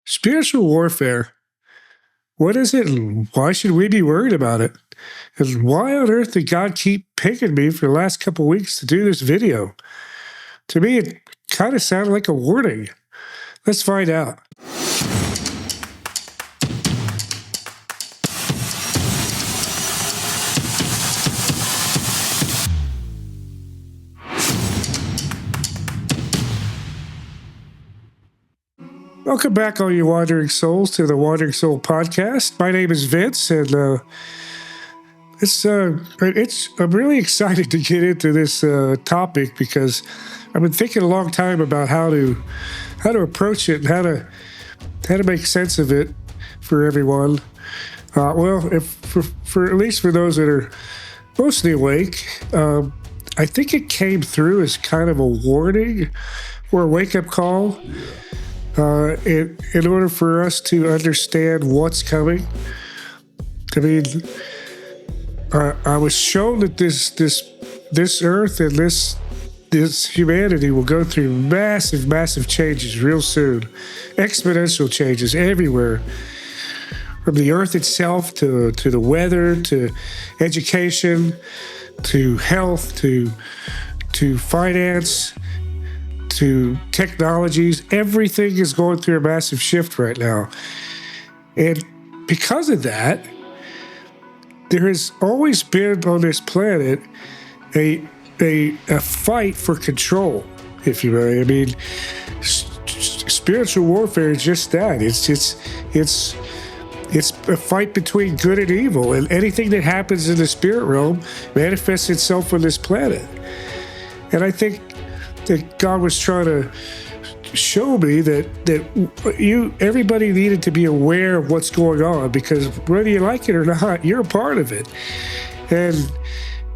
Spiritual warfare. What is it and why should we be worried about it? And why on earth did God keep picking me for the last couple weeks to do this video? To me, it kind of sounded like a warning. Let's find out. Welcome back, all you wandering souls, to the Wandering Soul podcast. My name is Vince, and I'm really excited to get into this topic because I've been thinking a long time about how to approach it and how to make sense of it for everyone. For at least for those that are mostly awake, I think it came through as kind of a warning or a wake-up call. In order for us to understand what's coming. I mean, I was shown that this earth and this humanity will go through massive changes real soon, exponential changes everywhere, from the earth itself to the weather to education to health to finance. To technologies, everything is going through a massive shift right now. And because of that, there has always been on this planet a fight for control, if you will. I mean, spiritual warfare is just that. It's a fight between good and evil, and anything that happens in the spirit realm manifests itself on this planet. And I think that God was trying to show me that everybody needed to be aware of what's going on, because whether you like it or not, you're a part of it. And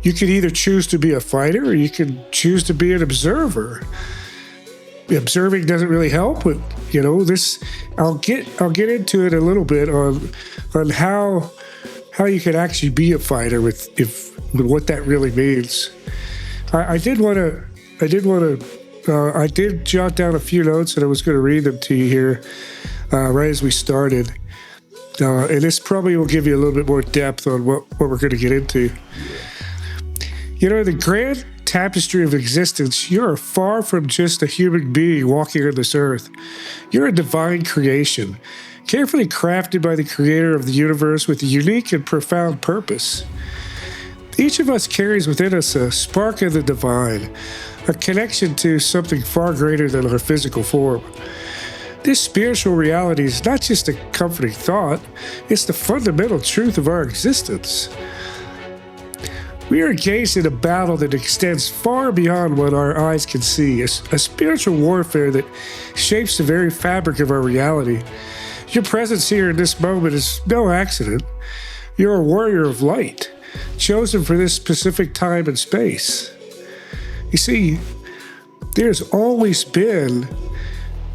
you can either choose to be a fighter or you can choose to be an observer. Observing doesn't really help, but this I'll get into it a little bit on how you can actually be a fighter with what that really means. I did jot down a few notes, and I was going to read them to you here right as we started. And this probably will give you a little bit more depth on what we're going to get into. The grand tapestry of existence, you're far from just a human being walking on this earth. You're a divine creation, carefully crafted by the creator of the universe with a unique and profound purpose. Each of us carries within us a spark of the divine, a connection to something far greater than our physical form. This spiritual reality is not just a comforting thought, it's the fundamental truth of our existence. We are engaged in a battle that extends far beyond what our eyes can see, a spiritual warfare that shapes the very fabric of our reality. Your presence here in this moment is no accident. You're a warrior of light, chosen for this specific time and space. You see, there's always been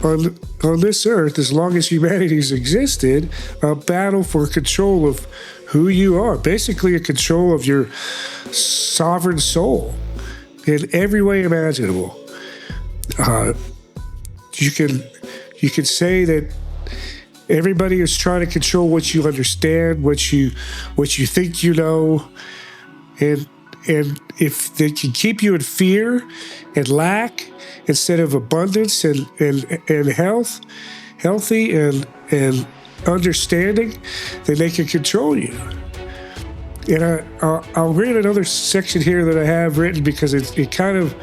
on this earth, as long as humanity's existed, a battle for control of who you are, basically a control of your sovereign soul in every way imaginable. You can say that everybody is trying to control what you understand, what you think you know, and if they can keep you in fear and lack instead of abundance and healthy and understanding, then they can control you. And I'll read another section here that I have written because it kind of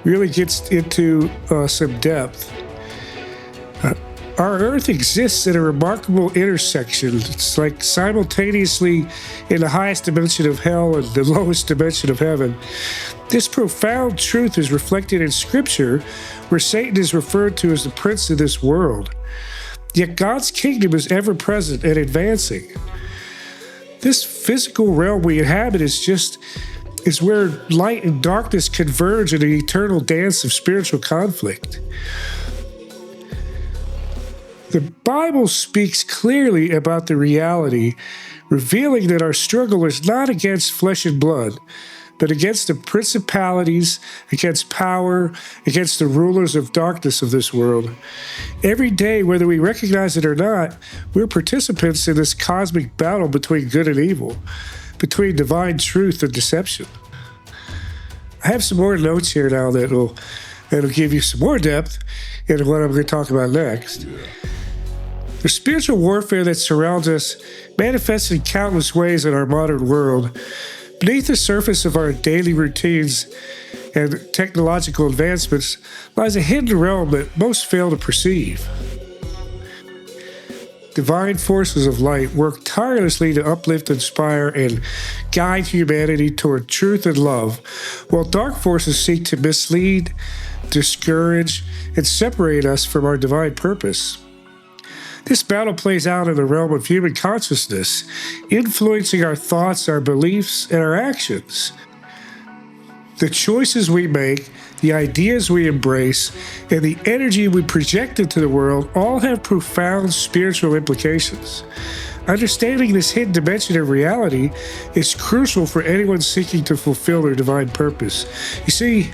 really gets into some depth. Our earth exists at a remarkable intersection. It's like simultaneously in the highest dimension of hell and the lowest dimension of heaven. This profound truth is reflected in Scripture, where Satan is referred to as the prince of this world. Yet God's kingdom is ever present and advancing. This physical realm we inhabit is where light and darkness converge in an eternal dance of spiritual conflict. The Bible speaks clearly about the reality, revealing that our struggle is not against flesh and blood, but against the principalities, against power, against the rulers of darkness of this world. Every day, whether we recognize it or not, we're participants in this cosmic battle between good and evil, between divine truth and deception. I have some more notes here now that'll give you some more depth into what I'm going to talk about next. The spiritual warfare that surrounds us manifests in countless ways in our modern world. Beneath the surface of our daily routines and technological advancements lies a hidden realm that most fail to perceive. Divine forces of light work tirelessly to uplift, inspire, and guide humanity toward truth and love, while dark forces seek to mislead, discourage, and separate us from our divine purpose. This battle plays out in the realm of human consciousness, influencing our thoughts, our beliefs, and our actions. The choices we make, the ideas we embrace, and the energy we project into the world all have profound spiritual implications. Understanding this hidden dimension of reality is crucial for anyone seeking to fulfill their divine purpose. You see,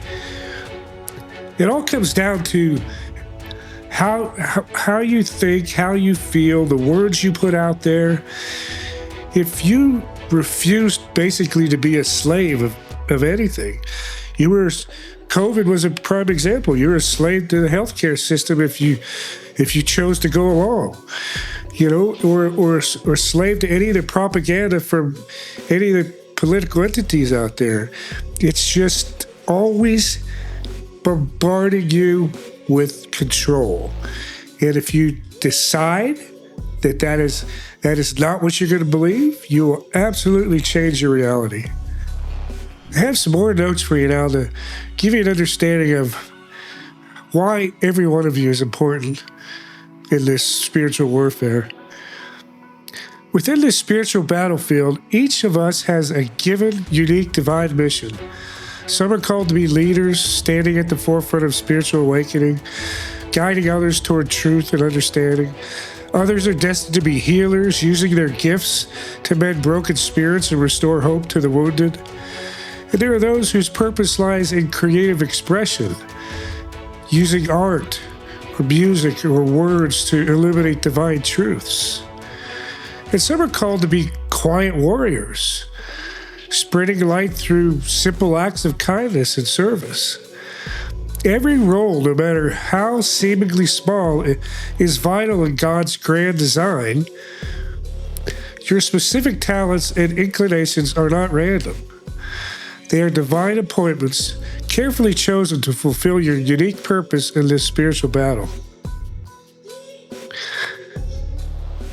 it all comes down to how you think, how you feel, the words you put out there. If you refuse basically to be a slave of anything, COVID was a prime example. You're a slave to the healthcare system if you chose to go along, or slave to any of the propaganda from any of the political entities out there. It's just always bombarding you with control. And if you decide that is not what you're going to believe, you will absolutely change your reality. I have some more notes for you now to give you an understanding of why every one of you is important in this spiritual warfare. Within this spiritual battlefield, each of us has a given, unique divine mission. Some are called to be leaders, standing at the forefront of spiritual awakening, guiding others toward truth and understanding. Others are destined to be healers, using their gifts to mend broken spirits and restore hope to the wounded. And there are those whose purpose lies in creative expression, using art or music or words to illuminate divine truths. And some are called to be quiet warriors, spreading light through simple acts of kindness and service. Every role, no matter how seemingly small, is vital in God's grand design. Your specific talents and inclinations are not random. They are divine appointments, carefully chosen to fulfill your unique purpose in this spiritual battle.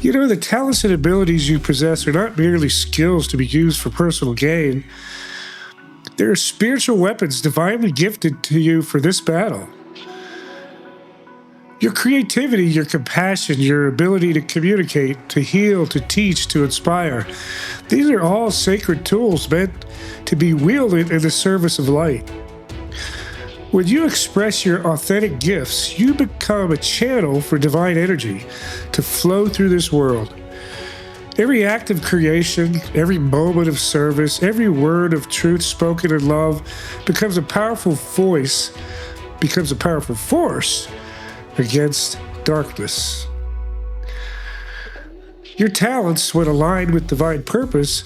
The talents and abilities you possess are not merely skills to be used for personal gain. They are spiritual weapons divinely gifted to you for this battle. Your creativity, your compassion, your ability to communicate, to heal, to teach, to inspire, these are all sacred tools meant to be wielded in the service of light. When you express your authentic gifts, you become a channel for divine energy to flow through this world. Every act of creation, every moment of service, every word of truth spoken in love becomes a powerful force against darkness. Your talents, when aligned with divine purpose,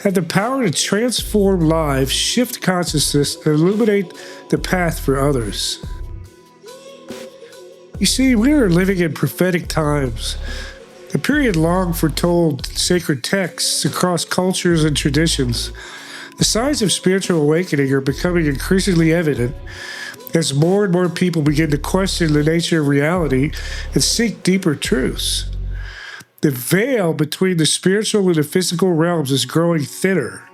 have the power to transform lives, shift consciousness, and illuminate the path for others. You see, we are living in prophetic times, a period long foretold sacred texts across cultures and traditions. The signs of spiritual awakening are becoming increasingly evident as more and more people begin to question the nature of reality and seek deeper truths. The veil between the spiritual and the physical realms is growing thinner,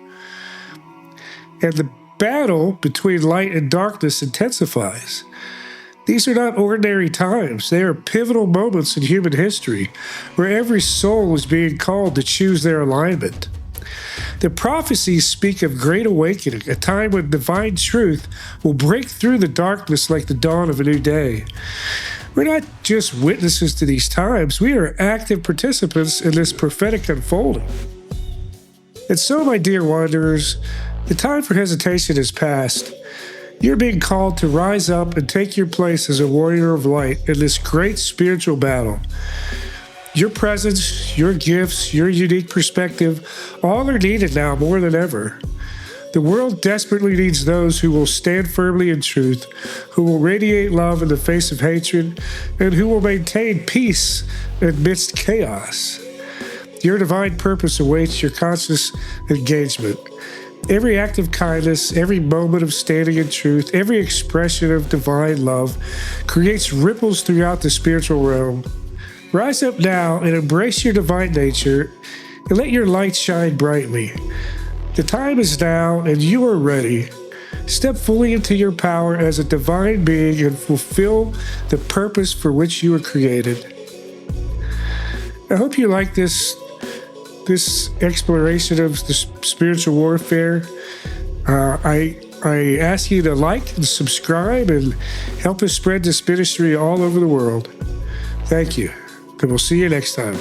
and the battle between light and darkness intensifies. These are not ordinary times. They are pivotal moments in human history where every soul is being called to choose their alignment. The prophecies speak of great awakening, a time when divine truth will break through the darkness like the dawn of a new day. We're not just witnesses to these times, we are active participants in this prophetic unfolding. And so, my dear wanderers, The time for hesitation is past. You're being called to rise up and take your place as a warrior of light in this great spiritual battle. Your presence, your gifts, your unique perspective, all are needed now more than ever. The world desperately needs those who will stand firmly in truth, who will radiate love in the face of hatred, and who will maintain peace amidst chaos. Your divine purpose awaits your conscious engagement. Every act of kindness, every moment of standing in truth, every expression of divine love creates ripples throughout the spiritual realm. Rise up now and embrace your divine nature and let your light shine brightly. The time is now and you are ready. Step fully into your power as a divine being and fulfill the purpose for which you were created. I hope you like this exploration of the spiritual warfare. I ask you to like and subscribe and help us spread this ministry all over the world. Thank you, and we'll see you next time.